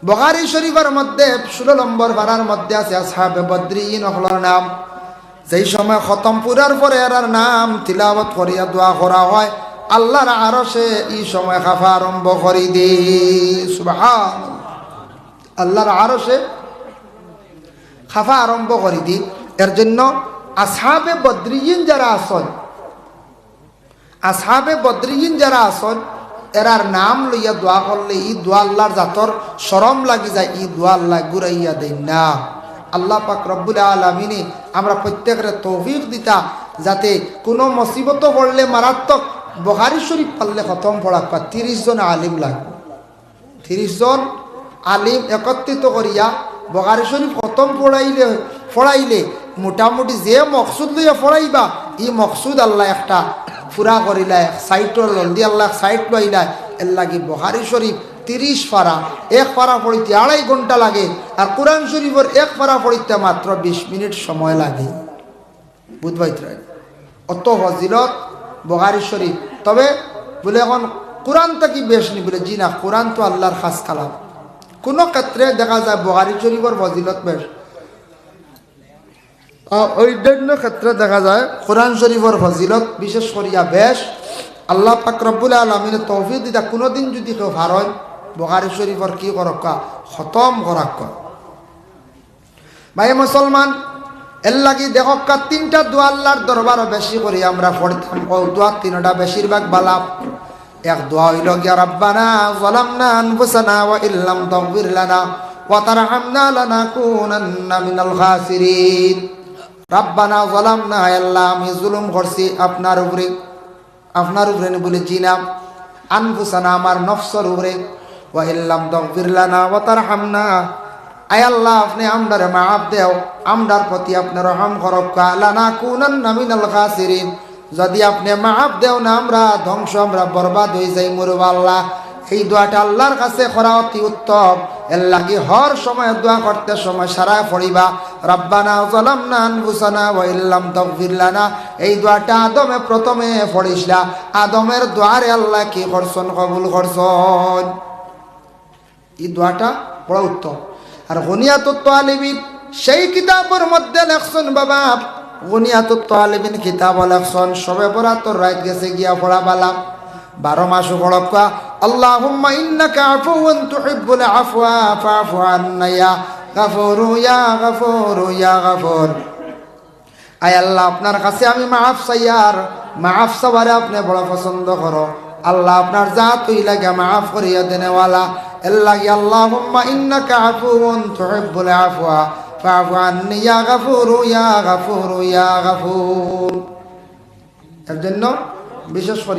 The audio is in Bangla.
বুখারী শরীফের মধ্যে 16 নম্বর পারার মধ্যে আছে আসহাবে বদরিন হলোর নাম। যেই সময় খতম পুরার পরে এর নাম তিলাওয়াত করিয়া দোয়া করা হয়, আল্লাহর আরশে এই সময় খাফা আরম্ভ করি দি। সুবহানাল্লাহ। আল্লাহর আরশে খাফা আরম্ভ করি দি। এর জন্য আসহাবে বদরিন যারা আসন, আসহাবে বদরিন যারা আসন, এরার নাম লইয়া দোয়া করলে ই দোয়া আল্লাহর জাতর শরম লাগি যায়, ই দোয়া আল্লাহ ঘুরাইয়া দেন না। আল্লাহ পাক রব্বুল আলামিনে আমরা প্রত্যেকের তৌফিক দিতা যাতে কোনো মুসিবত পড়লে মারাত্মক বুখারী শরীফ পারলে খতম পড়া 30 জন আলিম লাগবে। 30 জন আলিম একত্রিত করিয়া বুখারী শরীফ খতম পড়াইলে মোটামুটি যে মকসুদ লইয়া পড়াইবা এই মকসুদ আল্লাহ একটা পুরা করিলা, সাইটর জলদি আল্লাহ সাইট লইলা। এর লাগে বুখারী শরীফ 30 পারা, এক পারা পড়িতে 2.5 ঘন্টা লাগে, আর কোরআন শরীফের এক পারা পড়িতে মাত্র 20 মিনিট সময় লাগে। বুঝবাইতে অত ফজিলত বুখারী শরীফ। তবে বলে এখন কোরআনটা কি বেশ নি বলে, জি না, কোরআন তো আল্লাহর খাস কালাম। কোনো ক্ষেত্রে দেখা যায় বুখারী শরীফের ফজিলত বেশ, অন্যান্য ক্ষেত্রে দেখা যায় কোরআন শরীফের ফজিলত বিশেষ করিয়া বেশ। আল্লাহ পাক রব্বুল আলামিনের তৌফিক দিতা কোনোদিন যদি কেউ ভারয় বুখারী শরীফের কি করক্কা খতম করাক্কা। ভাই মুসলমান, এর লাগি দেখক্কা 3টা দোয়া আল্লাহর দরবার বেশি করি আমরা পড়তাম। ও দোয়া 3টা বেশিরভাগ বালাপ। এক দোয়া হইল গিয়া রাব্বানা যালামনা আনফুসানা ওয়া ইল্লাম তাগফির লানা ওয়া তারহামনা লানাকুনান্না মিনাল খাসিরিন। রাব্বানা যালামনা, আল্লাহ আমি জুলুম করছি আপনার উপরে, আপনার উপরে বলে জিনাম, আনফুসানা আমার নফসের উপরে, ওয়া ইল্লাম তাগফির লানা ওয়া তারহামনা, আয় আল্লাহ আপনি আমরারে মাফ দেও, আমরার প্রতি আপনি রহম করক্কা, লানাকুনান্না মিনাল খাসিরিন, যদি আপনি মাফ দেও না আমরা ধ্বংস, আমরা বরবাদ হয়ে যাই মরব আল্লাহ। এই দোয়াটা আল্লাহর কাছে করা অতি উত্তম। এর লাগি হর সময় দোয়া করতে সময় সারা পড়িবা রাব্বানা যালামনা আনফুসানা ওয়া ইল্লাম তাগফির লানা। এই দোয়াটা আদমে প্রথমে পড়িসলা, আদমের দোয়ারে আল্লাহ কি করছেন, কবুল করছেন। এই দোয়াটা বড় উত্তম। আর গুনিয়াতুত তালিবিন সেই কিতাবের মধ্যে লেখছেন বাবা, গুনিয়াতুত তালিবিন কিতাব লেখছেন সবে বরাতর রাত গেছে গিয়া পড়া বালা 12 মাস পড়কা। আল্লাহুম্মা ইন্নাকা আফুওয়ান তুহিব্বুল আফওয়া ফাফু আন্না ইয়া গাফুরু ইয়া গাফুরু ইয়া গাফুর। আয় আল্লাহ আপনার কাছে আমি মাফ চাই, আর মাফ চাওয়ারে আপনি বড় পছন্দ করো। আল্লাহ আপনার জাত হই লাগে মাফ করিয়া দেনেওয়ালা। এল্লাহি আল্লাহুম্মা ইন্নাকা আফুওয়ান তুহিব্বুল আফওয়া ফাফু আন্নি ইয়া গাফুরু ইয়া গাফুরু ইয়া গাফুর। এর জন্য বিশেষ করে